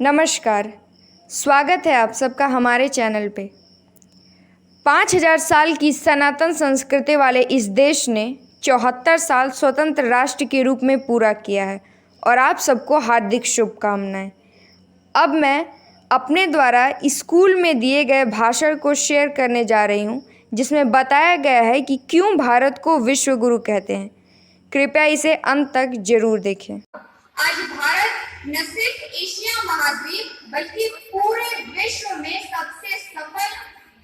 नमस्कार। स्वागत है आप सबका हमारे चैनल पे। 5000 साल की सनातन संस्कृति वाले इस देश ने 74 साल स्वतंत्र राष्ट्र के रूप में पूरा किया है और आप सबको हार्दिक शुभकामनाएं। अब मैं अपने द्वारा स्कूल में दिए गए भाषण को शेयर करने जा रही हूँ, जिसमें बताया गया है कि क्यों भारत को विश्व गुरु कहते हैं। कृपया इसे अंत तक जरूर देखें। आज भारत न सिर्फ एशिया महाद्वीप बल्कि पूरे विश्व में सबसे सफल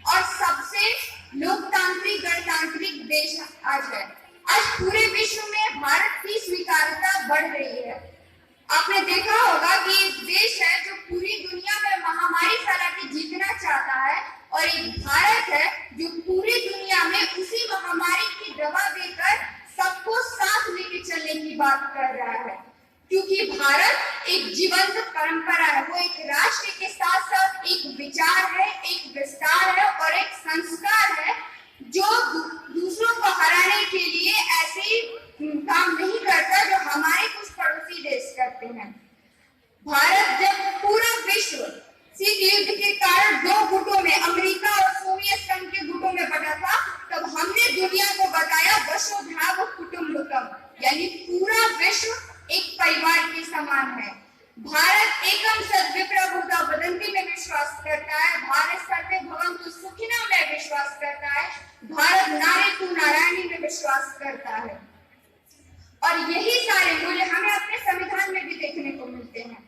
और सबसे लोकतांत्रिक गणतांत्रिक देश आज है। आज पूरे विश्व में भारत की स्वीकार्यता बढ़ रही है। आपने देखा होगा कि एक देश है जो पूरी दुनिया में महामारी फैला के जीतना चाहता है और एक भारत है जो पूरी दुनिया में उसी महामारी की दवा देकर सबको साथ लेके चलने की बात कर रहा है। क्योंकि भारत एक जीवंत परंपरा है, वो एक राष्ट्र के साथ साथ एक विचार है, एक विस्तार है और एक संस्कार है जो दूसरों को हराने के लिए ऐसे ही काम नहीं करता जो हमारे कुछ पड़ोसी देश करते हैं। भारत जब पूरा विश्व शीत युद्ध के कारण दो गुटों में, अमेरिका और सोवियत संघ के गुटों में बटा था, तब हमने दुनिया को बताया वसुधैव कुटुंबकम, यानी पूरा विश्व एक परिवार के समान है। भारत एकम सद्विप्रभुता वदंती में विश्वास करता है। भारत सर्वे भवन्तु सुखिनः में विश्वास करता है। भारत नारी नारायणी में विश्वास करता है। और यही सारे मूल्य हमें अपने संविधान में भी देखने को मिलते हैं।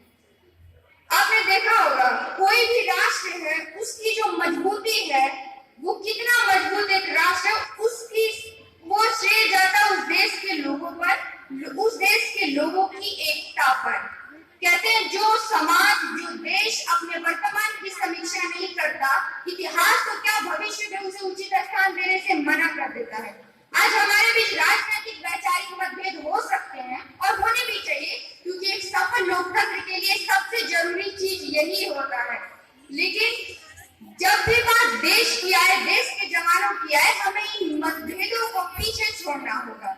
आपने देखा होगा कोई भी राष्ट्र है, उसकी जो मजबूती है, वो कितना मजबूत एक राष्ट्र है, उसकी वो श्रेय जाता उस देश के लोगों पर, उस देश के लोगों की एकता पर। कहते हैं जो समाज, जो देश अपने वर्तमान की समीक्षा नहीं करता, इतिहास तो क्या भविष्य में उसे उचित स्थान देने से मना कर देता है। आज हमारे बीच राजनीतिक वैचारिक मतभेद हो सकते हैं और होने भी चाहिए, क्योंकि एक सफल लोकतंत्र के लिए सबसे जरूरी चीज यही होता है। लेकिन जब भी बात देश की आए, देश के जवानों की आए, हमें इन मतभेदों को पीछे छोड़ना होगा।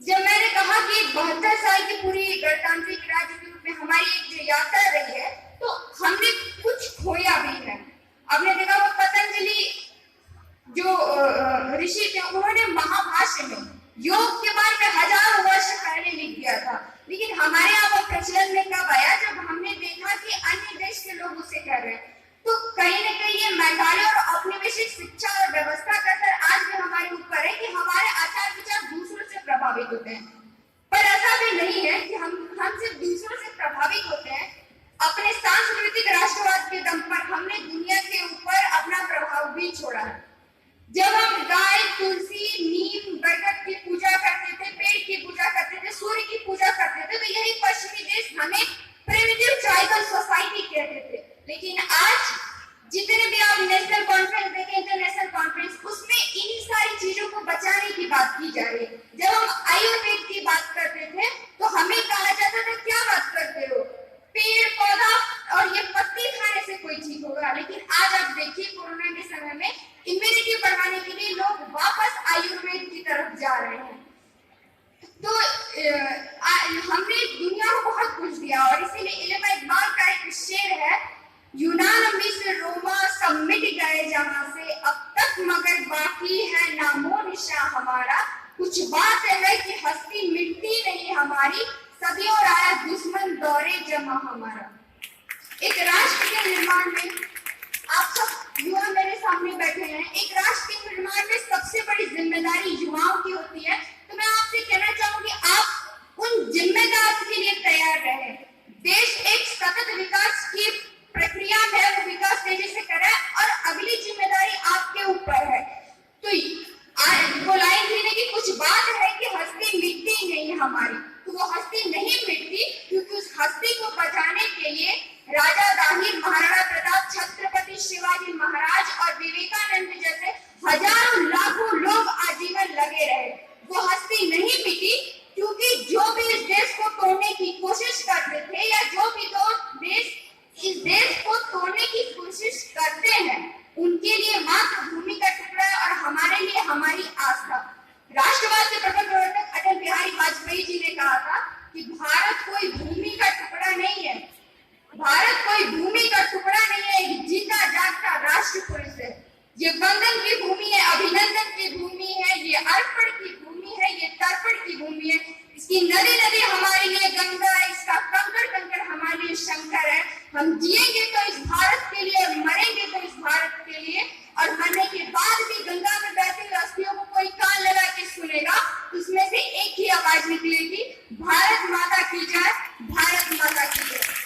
जब मैंने कहा कि 72 साल की पूरी गणतांत्रिक राज्य के रूप में हमारी एक जो यात्रा रही है, तो हमने कुछ खोया भी है। आपने देखा वो पतंजलि जो ऋषि थे, उन्होंने महाभाष्य में योग के बारे में हजारों वर्ष पहले लिख दिया था। लेकिन हमारे यहाँ वो प्रचलन में कब आया, जब हमने देखा कि अन्य देश के लोग उसे कर रहे हैं। तो कहीं न कहीं ये मेधावी और औपनिवेशिक शिक्षा और व्यवस्था का असर आज भी हमारे ऊपर है कि हमारे आचार विचार दूसरों से प्रभावित होते हैं। पर ऐसा भी नहीं है कि हम सिर्फ दूसरों से प्रभावित होते हैं। अपने सांस्कृतिक राष्ट्रवाद के दम पर हमने दुनिया के ऊपर अपना प्रभाव भी छोड़ा है। जब हम गाय, तुलसी, नीम, बरगद की पूजा करते थे, पेड़ की पूजा करते थे, सूर्य की पूजा करते थे, तो यही पश्चिमी देश हमें प्रिमिटिव ट्राइबल सोसाइटी कहते थे। लेकिन आज जितने भी आप नेशनल कॉन्फ्रेंस देखें, इंटरनेशनल कॉन्फ्रेंस, उसमें इन्हीं सारी चीजों को बचाने की बात की जा रही है। जब हम आयुर्वेद की बात करते थे तो हमें कहा जाता था क्या बात करते हो, पेड़ पौधा और ये पत्ती खाने से कोई ठीक होगा। लेकिन आज आप देखिए कोरोना के समय में इम्यूनिटी बढ़ाने के लिए लोग वापस आयुर्वेद की तरफ जा रहे हैं। तो हमने दुनिया को बहुत कुछ दिया और इसीलिए इल्मा इकबाल का एक शेर है, यूनान, मिस्र, रोमा सब मिट गए जहां से, अब तक मगर बाकी है नामो निशा हमारा। कुछ बात है कि हस्ती मिटती नहीं हमारी, सदियों आया दुश्मन दौरे जमा हमारा। एक राष्ट्र के निर्माण में, आप सब युवा मेरे सामने बैठे हैं, एक राष्ट्र के निर्माण में सबसे बड़ी जिम्मेदारी युवाओं की होती है। तो मैं आपसे कहना चाहूंगी, आप उन जिम्मेदारी के लिए तैयार रहें। देश एक सतत विकास की प्रक्रिया में है, वो विकास तेजी से कर रहा है और अगली जिम्मेदारी आपके ऊपर है। तो वो लाइन थी कि कुछ बात है कि हस्ती मिटती नहीं हमारी, तो वो हस्ती नहीं मिटती, क्योंकि उस हस्ती को बचाने के लिए राजा दाहिर, महाराणा प्रताप, छत्रपति शिवाजी महाराज और विवेकानंद जैसे हजारों लाखों लोग आजीवन लगे रहे। वो हस्ती नहीं मिटी, क्योंकि जो भी इस देश को तोड़ने की कोशिश करते थे या जो भी देश इस देश को तोड़ने की कोशिश करते हैं, उनके लिए मातृभूमि का टुकड़ा और हमारे लिए हमारी आस्था। राष्ट्रवाद के प्रबल प्रवर्तक अटल बिहारी वाजपेयी जी ने कहा था कि भारत कोई भूमि का टुकड़ा नहीं है, भारत कोई भूमि का टुकड़ा नहीं है, एक जीता जागता राष्ट्र पुरुष है। ये वंदन की भूमि है, अभिनंदन की भूमि है, ये अर्पण की भूमि है, ये तर्पण की भूमि है। इसकी नदी नदी हमारे लिए गंगा है, इसका कंकड़ कंकड़ हमारे लिए शंकर है। हम जिएंगे तो इस भारत के लिए, मरेंगे तो इस भारत के लिए, और मरने के बाद भी गंगा में बहती हुई अस्थियों को कोई कान लगा के सुनेगा, उसमें से एक ही आवाज निकलेगी, भारत माता की जय, भारत माता की जय।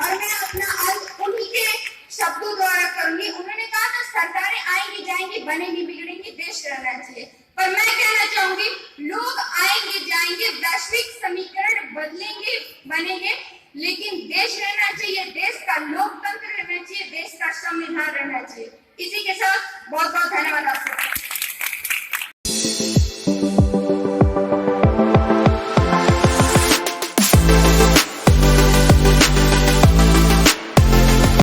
और मैं अपना अंत उन्हीं के शब्दों द्वारा करूंगी। उन्होंने कहा था सरकारें आएंगी जाएंगी, बनेंगी बिगड़ेंगी, देश रहना चाहिए। पर मैं कहना चाहूंगी, लोग आएंगे जाएंगे, वैश्विक समीकरण बदलेंगे बनेंगे, लेकिन देश रहना चाहिए, देश का लोकतंत्र रहना चाहिए, देश का संविधान रहना चाहिए। इसी के साथ बहुत बहुत धन्यवाद आप सबका।